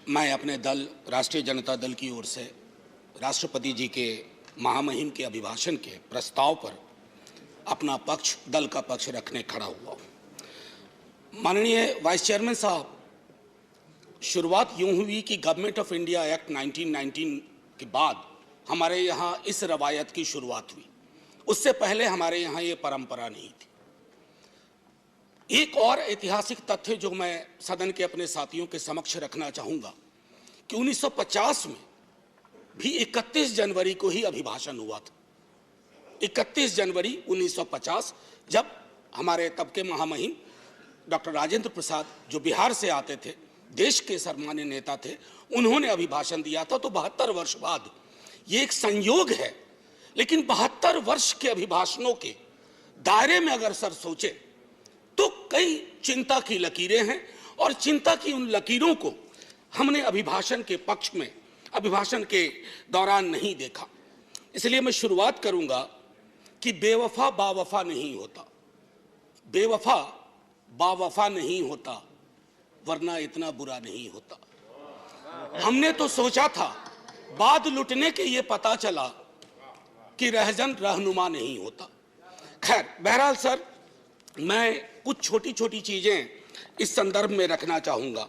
मैं अपने दल राष्ट्रीय जनता दल की ओर से राष्ट्रपति जी के महामहिम के अभिभाषण के प्रस्ताव पर अपना पक्ष, दल का पक्ष रखने खड़ा हुआ। माननीय वाइस चेयरमैन साहब, शुरुआत यूं हुई कि गवर्नमेंट ऑफ इंडिया एक्ट 1919 के बाद हमारे यहाँ इस रवायत की शुरुआत हुई। उससे पहले हमारे यहाँ ये परंपरा नहीं थी। एक और ऐतिहासिक तथ्य जो मैं सदन के अपने साथियों के समक्ष रखना चाहूंगा कि 1950 में भी 31 जनवरी को ही अभिभाषण हुआ था। 31 जनवरी 1950, जब हमारे तब के महामहिम डॉक्टर राजेंद्र प्रसाद, जो बिहार से आते थे, देश के सर्वमान्य नेता थे, उन्होंने अभिभाषण दिया था। तो 72 वर्ष बाद ये एक संयोग है, लेकिन 72 वर्ष के अभिभाषणों के दायरे में अगर सर सोचे तो कई चिंता की लकीरें हैं, और चिंता की उन लकीरों को हमने अभिभाषण के पक्ष में, अभिभाषण के दौरान नहीं देखा। इसलिए मैं शुरुआत करूंगा कि बेवफा बावफा नहीं होता, बेवफा बावफा नहीं होता, वरना इतना बुरा नहीं होता। हमने तो सोचा था, बाद लुटने के ये पता चला कि रहजन रहनुमा नहीं होता। खैर, बहरहाल सर, मैं कुछ छोटी छोटी चीजें इस संदर्भ में रखना चाहूंगा।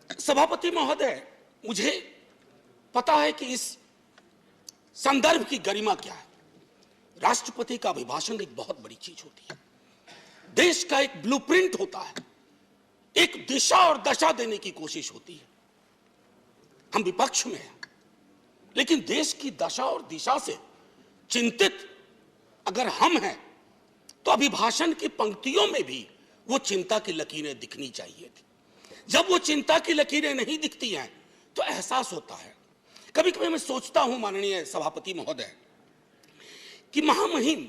सभापति महोदय, मुझे पता है कि इस संदर्भ की गरिमा क्या है। राष्ट्रपति का अभिभाषण एक बहुत बड़ी चीज होती है, देश का एक ब्लूप्रिंट होता है, एक दिशा और दशा देने की कोशिश होती है। हम विपक्ष में हैं, लेकिन देश की दशा और दिशा से चिंतित अगर हम हैं तो अभिभाषण की पंक्तियों में भी वो चिंता की लकीरें दिखनी चाहिए थी। जब वो चिंता की लकीरें नहीं दिखती हैं तो एहसास होता है। कभी कभी मैं सोचता हूं माननीय सभापति महोदय कि महामहिम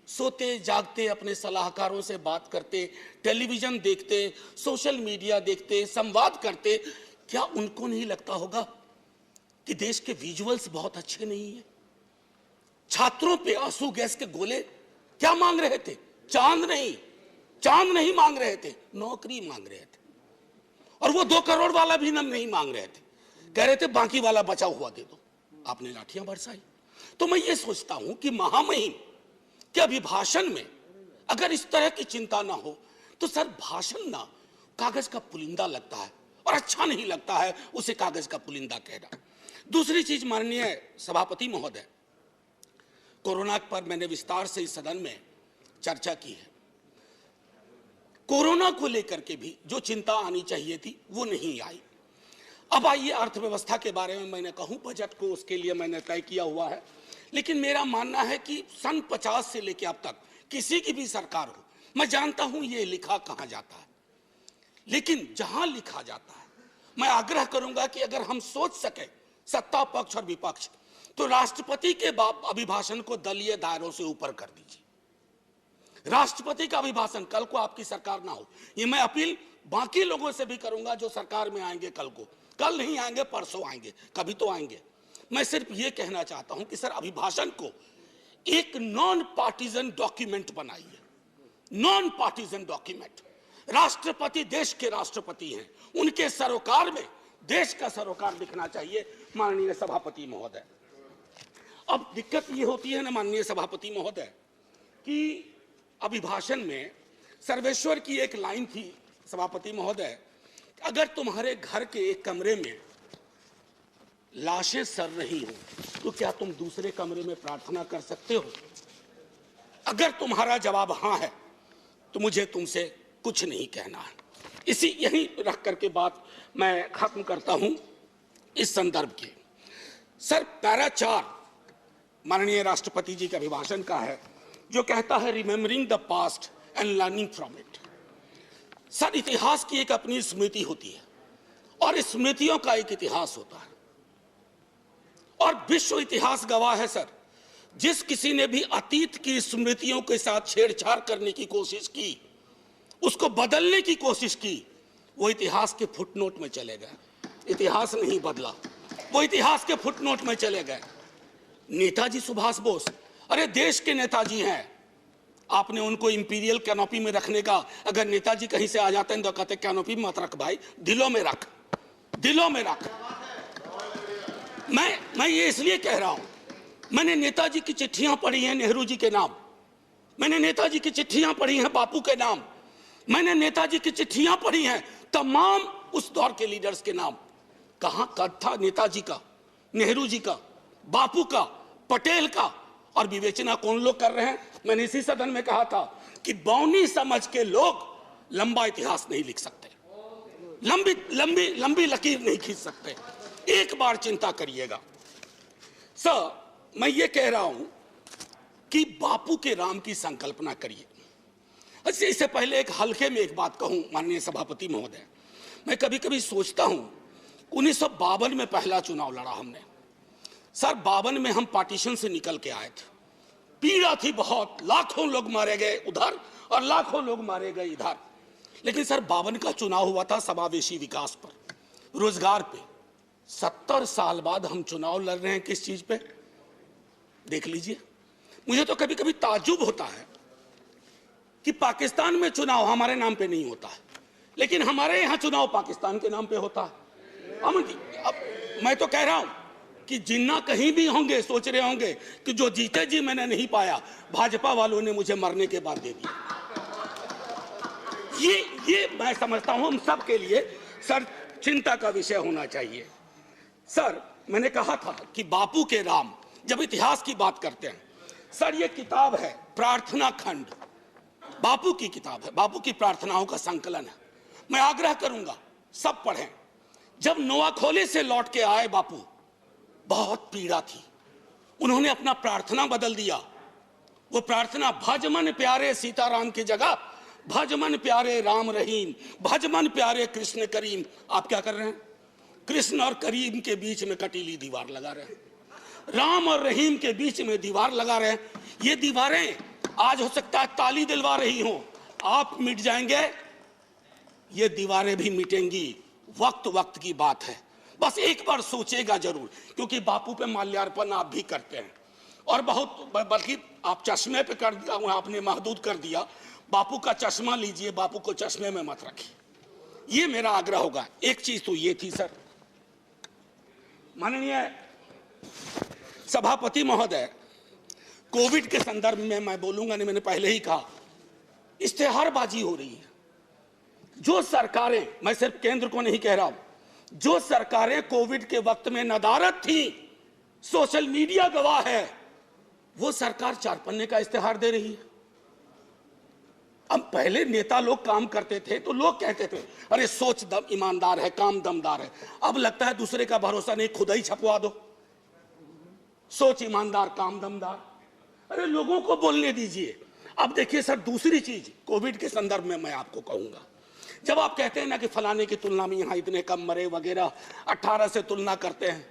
सोते जागते अपने सलाहकारों से बात करते, टेलीविजन देखते, सोशल मीडिया देखते, संवाद करते, क्या उनको नहीं लगता होगा कि देश के विजुअल्स बहुत अच्छे नहीं है? छात्रों पे आंसू गैस के गोले क्या मांग रहे थे? चांद नहीं मांग रहे थे, नौकरी मांग रहे थे। और वो 2 करोड़ वाला भी नहीं मांग रहे थे, कह रहे थे बाकी वाला बचा हुआ दे दो। आपने लाठियां बरसाई। तो मैं ये सोचता हूं कि महामहिम के अभिभाषण में अगर इस तरह की चिंता ना हो तो सर, भाषण ना कागज का पुलिंदा लगता है, और अच्छा नहीं लगता है उसे कागज का पुलिंदा कहना। दूसरी चीज माननीय सभापति महोदय, कोरोना पर मैंने विस्तार से इस सदन में चर्चा की है। कोरोना को लेकर के भी जो चिंता आनी चाहिए थी वो नहीं आई। अब आइए अर्थव्यवस्था के बारे में मैंने कहूं, बजट को उसके लिए मैंने तय किया हुआ है। लेकिन मेरा मानना है कि सन 50 से लेकर अब तक किसी की भी सरकार हो, मैं जानता हूं ये लिखा कहां जाता है, लेकिन जहां लिखा जाता है मैं आग्रह करूंगा कि अगर हम सोच सके, सत्ता पक्ष और विपक्ष, तो राष्ट्रपति के अभिभाषण को दलीय दायरों से ऊपर कर दीजिए। राष्ट्रपति का अभिभाषण, कल को आपकी सरकार ना हो, ये मैं अपील बाकी लोगों से भी करूंगा जो सरकार में आएंगे कल को, कल नहीं आएंगे परसों आएंगे, कभी तो आएंगे। मैं सिर्फ ये कहना चाहता हूं कि सर, अभिभाषण को एक नॉन पार्टीजन डॉक्यूमेंट बनाइए, नॉन पार्टीजन डॉक्यूमेंट। राष्ट्रपति देश के राष्ट्रपति हैं, उनके सरोकार में देश का सरोकार दिखना चाहिए माननीय सभापति महोदय। अब दिक्कत ये होती है ना माननीय सभापति महोदय कि अभिभाषण में सर्वेश्वर की एक लाइन थी सभापति महोदय, अगर तुम्हारे घर के एक कमरे में लाशें सड़ रही हो तो क्या तुम दूसरे कमरे में प्रार्थना कर सकते हो? अगर तुम्हारा जवाब हां है तो मुझे तुमसे कुछ नहीं कहना है। यही रख करके बात मैं खत्म करता हूं इस संदर्भ के। सर, पैरा 4 माननीय राष्ट्रपति जी के अभिभाषण का है, जो कहता है remembering the past and learning from it. Sir, इतिहास की एक अपनी स्मृति होती है और स्मृतियों का एक इतिहास होता है, और विश्व इतिहास गवाह है सर, जिस किसी ने भी अतीत की स्मृतियों के साथ छेड़छाड़ करने की कोशिश की, उसको बदलने की कोशिश की, वो इतिहास के फुटनोट में चले गए। इतिहास नहीं बदला, वो इतिहास के फुटनोट में चले गए। नेताजी सुभाष बोस, अरे देश के नेताजी हैं, आपने उनको इंपीरियल कैनोपी में रखने का, अगर नेताजी कहीं से आ जाते हैं तो कहते कैनोपी मत रख भाई, दिलों में रख, दिलों में रख। मैं ये इसलिए कह रहा हूं, मैंने नेताजी की चिट्ठियां पढ़ी हैं नेहरू जी के नाम, मैंने नेताजी की चिट्ठियां पढ़ी हैं बापू के नाम, मैंने नेताजी की चिट्ठियां पढ़ी हैं तमाम उस दौर के लीडर्स के नाम। कहां कद था नेताजी का, नेहरू जी का, बापू का, पटेल का, और विवेचना कौन लोग कर रहे हैं? मैंने इसी सदन में कहा था कि बौनी समझ के लोग लंबा इतिहास नहीं लिख सकते, लंबी लंबी लंबी लकीर नहीं खींच सकते। एक बार चिंता करिएगा सर, मैं ये कह रहा हूं कि बापू के राम की संकल्पना करिए। अच्छा, इससे पहले एक हल्के में एक बात कहूं माननीय सभापति महोदय, मैं कभी कभी सोचता हूं 1952 में पहला चुनाव लड़ा हमने सर, 52 में हम पार्टीशन से निकल के आए थे, पीड़ा थी बहुत, लाखों लोग मारे गए उधर और लाखों लोग मारे गए इधर। लेकिन सर 52 का चुनाव हुआ था समावेशी विकास पर, रोजगार पे। 70 साल बाद हम चुनाव लड़ रहे हैं किस चीज पे? देख लीजिए। मुझे तो कभी कभी ताज्जुब होता है कि पाकिस्तान में चुनाव हमारे नाम पे नहीं होता है, लेकिन हमारे यहां चुनाव पाकिस्तान के नाम पे होता है। अब मैं तो कह रहा हूं कि जिन्ना कहीं भी होंगे सोच रहे होंगे कि जो जीते जी मैंने नहीं पाया, भाजपा वालों ने मुझे मरने के बाद दे दिया। ये मैं समझता हूं हम सब के लिए सर चिंता का विषय होना चाहिए। सर मैंने कहा था कि बापू के राम, जब इतिहास की बात करते हैं सर, ये किताब है प्रार्थना खंड, बापू की किताब है, बापू की प्रार्थनाओं का संकलन है। मैं आग्रह करूंगा सब पढ़ें। जब नोआखोले से लौट के आए बापू, बहुत पीड़ा थी, उन्होंने अपना प्रार्थना बदल दिया। वो प्रार्थना भजमन प्यारे सीताराम की जगह भजमन प्यारे राम रहीम, भजमन प्यारे कृष्ण करीम। आप क्या कर रहे हैं? कृष्ण और करीम के बीच में कटीली दीवार लगा रहे हैं, राम और रहीम के बीच में दीवार लगा रहे हैं। ये दीवारें आज हो सकता है ताली दिलवा रही हो, आप मिट जाएंगे, ये दीवारें भी मिटेंगी, वक्त वक्त की बात है। बस एक बार सोचेगा जरूर, क्योंकि बापू पे माल्यार्पण आप भी करते हैं और बहुत, बल्कि आप चश्मे पे कर दिया, आपने महदूद कर दिया। बापू का चश्मा लीजिए, बापू को चश्मे में मत रखिए, ये मेरा आग्रह होगा। एक चीज तो ये थी सर, माननीय सभापति महोदय, कोविड के संदर्भ में मैं बोलूंगा नहीं, मैंने पहले ही कहा, इश्तेहारबाजी हो रही है। जो सरकारें, मैं सिर्फ केंद्र को नहीं कह रहा हूं, जो सरकारें कोविड के वक्त में नदारद थी, सोशल मीडिया गवाह है, वो सरकार 4 पन्ने का इश्तेहार दे रही है। अब पहले नेता लोग काम करते थे तो लोग कहते थे अरे सोच दम ईमानदार है, काम दमदार है। अब लगता है दूसरे का भरोसा नहीं, खुद ही छपवा दो, सोच ईमानदार काम दमदार। अरे लोगों को बोलने दीजिए। अब देखिए सर, दूसरी चीज कोविड के संदर्भ में मैं आपको कहूंगा, जब आप कहते हैं ना कि फलाने की तुलना में यहां इतने कम मरे वगैरह, 18 से तुलना करते हैं,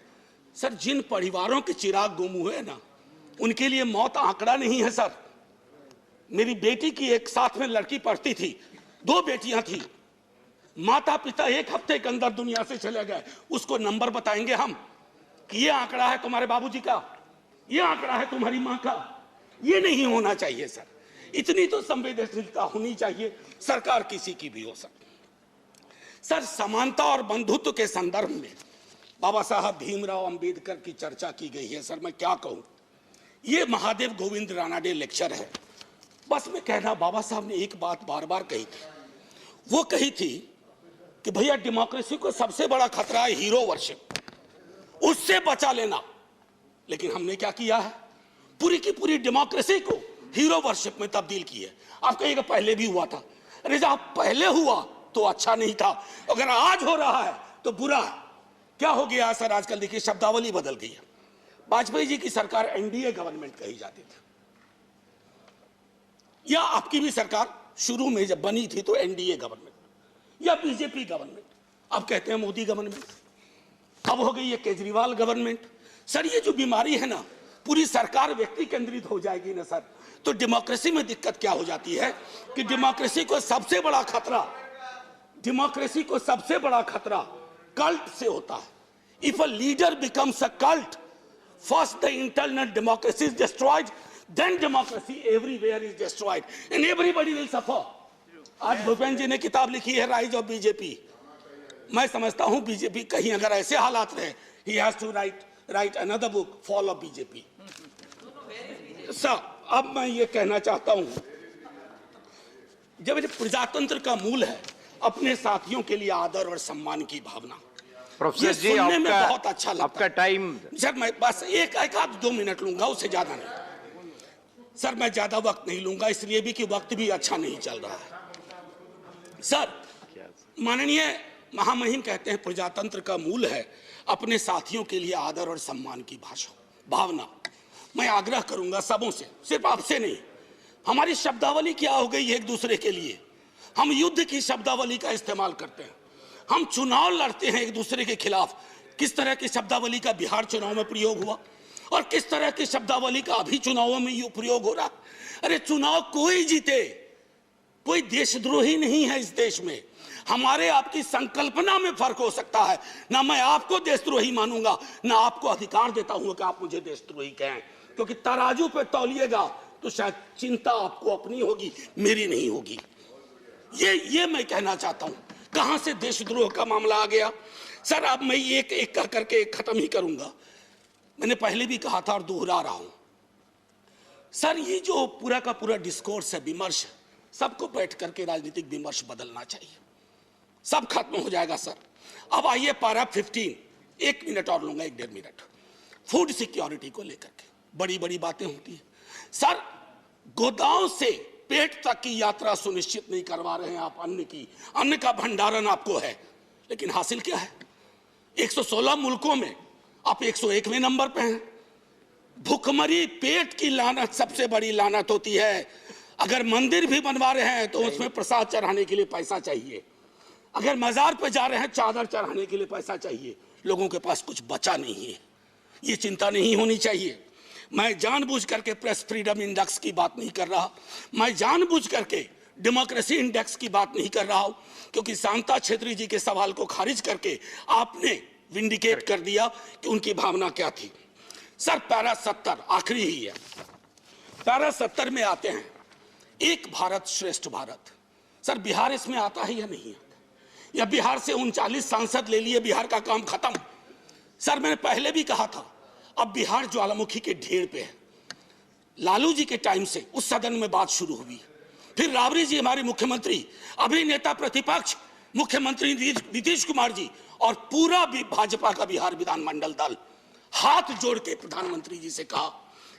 सर जिन परिवारों के चिराग गुम हुए ना, उनके लिए मौत आंकड़ा नहीं है सर। मेरी बेटी की एक साथ में लड़की पढ़ती थी, 2 बेटियां थी, माता पिता 1 हफ्ते के अंदर दुनिया से चले गए। उसको नंबर बताएंगे हम कि ये आंकड़ा है तुम्हारे बाबूजी का, ये आंकड़ा है तुम्हारी मां का। ये नहीं होना चाहिए सर, इतनी तो संवेदनशीलता होनी चाहिए, सरकार किसी की भी हो सकती। सर समानता और बंधुत्व के संदर्भ में बाबा साहब भीमराव अंबेडकर की चर्चा की गई है। सर मैं क्या कहूं, ये महादेव गोविंद रानाडे लेक्चर है। बस मैं कहना, बाबा साहब ने एक बात बार बार कही थी, वो कही थी कि भैया डेमोक्रेसी को सबसे बड़ा खतरा है हीरो वर्शिप, उससे बचा लेना। लेकिन हमने क्या किया है, पूरी की पूरी डेमोक्रेसी को हीरो वर्शिप में तब्दील की है। आप कहिएगा पहले भी हुआ था, अरे जब पहले हुआ तो अच्छा नहीं था, अगर आज हो रहा है तो बुरा है। क्या हो गया सर, आजकल देखिए शब्दावली बदल गई है। वाजपेयी जी की सरकार एनडीए गवर्नमेंट कही जाती थी, या आपकी भी सरकार शुरू में जब बनी थी तो एनडीए गवर्नमेंट या बीजेपी गवर्नमेंट, अब कहते हैं मोदी गवर्नमेंट, अब हो गई है केजरीवाल गवर्नमेंट। सर ये जो बीमारी है ना, पूरी सरकार व्यक्ति केंद्रित हो जाएगी ना सर, तो डेमोक्रेसी में दिक्कत क्या हो जाती है कि डेमोक्रेसी को सबसे बड़ा खतरा कल्ट से होता है। If a leader becomes a cult, first the internal democracy is destroyed, then democracy everywhere is destroyed and everybody will suffer. आज भूपेंद्र जी ने किताब लिखी है राइज ऑफ बीजेपी। मैं समझता हूं बीजेपी कहीं अगर ऐसे हालात रहे, he has to write another book, fall of BJP. Sir, अब मैं ये कहना चाहता हूं, जब प्रजातंत्र का मूल है अपने साथियों के लिए आदर और सम्मान की भावना। प्रोफेसर जी, सुनने में बहुत अच्छा लगता आपका टाइम। सर मैं बस एक आध 2 मिनट लूंगा, उससे ज्यादा नहीं। सर मैं ज्यादा वक्त नहीं लूंगा, इसलिए भी कि वक्त भी अच्छा नहीं चल रहा है। सर माननीय महामहिम कहते हैं प्रजातंत्र का मूल है अपने साथियों के लिए आदर और सम्मान की भावना। मैं आग्रह करूंगा सबों से, सिर्फ आपसे नहीं, हमारी शब्दावली क्या हो गई है एक दूसरे के लिए। हम युद्ध की शब्दावली का इस्तेमाल करते हैं, हम चुनाव लड़ते हैं एक दूसरे के खिलाफ। किस तरह की शब्दावली का बिहार चुनाव में प्रयोग हुआ और किस तरह की शब्दावली का अभी चुनावों में प्रयोग हो रहा। अरे चुनाव कोई जीते, कोई देशद्रोही नहीं है इस देश में। हमारे आपकी संकल्पना में फर्क हो सकता है। ना मैं आपको देशद्रोही मानूंगा, ना आपको अधिकार देता हूं कि आप मुझे देशद्रोही कहें, क्योंकि तराजू पे तौलिएगा तो शायद चिंता आपको अपनी होगी, मेरी नहीं होगी। ये मैं कहना चाहता हूं। कहां से देशद्रोह का मामला आ गया? सर अब मैं एक एक कह करके खत्म ही करूंगा। मैंने पहले भी कहा था और दोहरा रहा हूं। सर ये जो पूरा का पूरा डिस्कोर्स है, विमर्श, सबको बैठ करके राजनीतिक विमर्श बदलना चाहिए, सब खत्म हो जाएगा सर। अब आइए पारा 15, 1 मिनट और लूंगा, 1-1.5 मिनट। फूड सिक्योरिटी को लेकर के बड़ी बड़ी बातें होती है। सर गोदाम से पेट तक की यात्रा सुनिश्चित नहीं करवा रहे हैं आप। अन्न का भंडारण आपको है, लेकिन हासिल क्या है? 116 मुल्कों में आप 101वें नंबर पे हैं। भुखमरी, पेट की लानत सबसे बड़ी लानत होती है। अगर मंदिर भी बनवा रहे हैं तो उसमें प्रसाद चढ़ाने के लिए पैसा चाहिए। अगर मजार पे जा रहे हैं चादर चढ़ाने के लिए पैसा चाहिए। लोगों के पास कुछ बचा नहीं है। ये चिंता नहीं होनी चाहिए। मैं जानबूझ करके प्रेस फ्रीडम इंडेक्स की बात नहीं कर रहा, मैं जानबूझ करके डेमोक्रेसी इंडेक्स की बात नहीं कर रहा हूं, क्योंकि शांता छेत्री जी के सवाल को खारिज करके आपने विंडिकेट कर दिया कि उनकी भावना क्या थी। सर पैरा 70 आखिरी ही है। पैरा 70 में आते हैं एक भारत श्रेष्ठ भारत। सर बिहार इसमें आता है या नहीं आता? या बिहार से 39 सांसद ले लिए, बिहार का काम खत्म? सर मैंने पहले भी कहा था, अब बिहार ज्वालामुखी के ढेर पे है। लालू जी के टाइम से उस सदन में बात शुरू हुई, फिर राबड़ी जी हमारे मुख्यमंत्री, अभी नेता प्रतिपक्ष मुख्यमंत्री नीतीश कुमार जी और पूरा भी भाजपा का बिहार विधानमंडल दल हाथ जोड़ के प्रधानमंत्री जी से कहा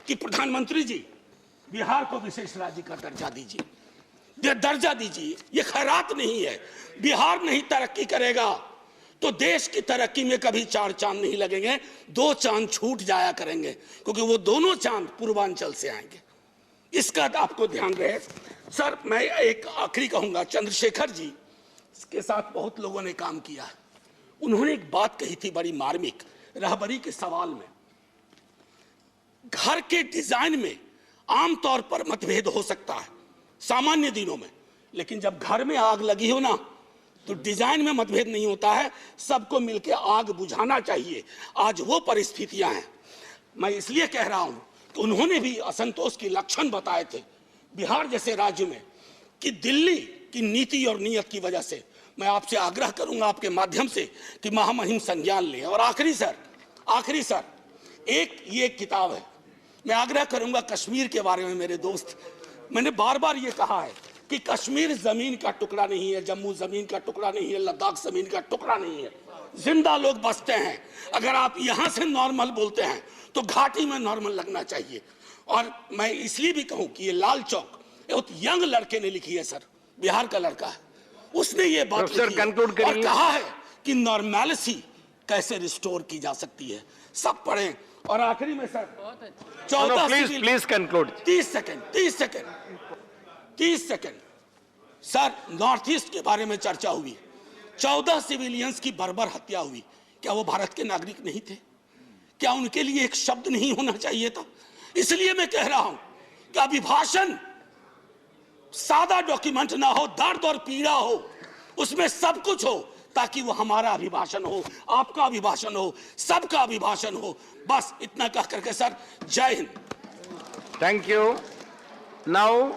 कि प्रधानमंत्री जी बिहार को विशेष राज्य का दर्जा दीजिए। ये खैरात नहीं है। बिहार नहीं तरक्की करेगा तो देश की तरक्की में कभी 4 चांद नहीं लगेंगे, 2 चांद छूट जाया करेंगे, क्योंकि वो दोनों चांद पूर्वांचल से आएंगे। इसका आपको ध्यान रहे। सर मैं एक आखिरी कहूंगा, चंद्रशेखर जी के साथ बहुत लोगों ने काम किया है। उन्होंने एक बात कही थी बड़ी मार्मिक, रहबरी के सवाल में। घर के डिजाइन में आमतौर पर मतभेद हो सकता है सामान्य दिनों में, लेकिन जब घर में आग लगी हो ना तो डिजाइन में मतभेद नहीं होता है, सबको मिलकर आग बुझाना चाहिए। आज वो परिस्थितियां हैं। मैं इसलिए कह रहा हूं कि उन्होंने भी असंतोष की लक्षण बताए थे बिहार जैसे राज्य में कि दिल्ली की नीति और नीयत की वजह से। मैं आपसे आग्रह करूंगा आपके माध्यम से कि महामहिम संज्ञान लें। और आखिरी सर ये किताब है, मैं आग्रह करूंगा कश्मीर के बारे में। मेरे दोस्त, मैंने बार बार ये कहा है कि कश्मीर जमीन का टुकड़ा नहीं है, जम्मू जमीन का टुकड़ा नहीं है, लद्दाख जमीन का टुकड़ा नहीं है। जिंदा लोग बसते हैं। अगर आप यहां से नॉर्मल बोलते हैं तो घाटी में नॉर्मल लगना चाहिए। और मैं इसलिए भी कहूं कि ये लाल चौक एक यंग लड़के ने लिखी है, सर बिहार का लड़का है, उसने ये बात लिखी है और कहा है कि नॉर्मैलिटी कैसे रिस्टोर की जा सकती है। सब पढ़ें। और आखिरी में sir 14 please conclude. 30 second sir, north east के बारे में चर्चा हुई। 14 सिविलियंस की बर्बर हत्या हुई। क्या वो भारत के नागरिक नहीं थे? क्या उनके लिए एक शब्द नहीं होना चाहिए था? इसलिए मैं कह रहा हूं कि अभिभाषण सादा डॉक्यूमेंट ना हो, दर्द और पीड़ा हो, उसमें सब कुछ हो, ताकि वो हमारा अभिभाषण हो, आपका अभिभाषण हो, सबका अभिभाषण हो। बस इतना कह करके सर, जय हिंद। Thank you. Now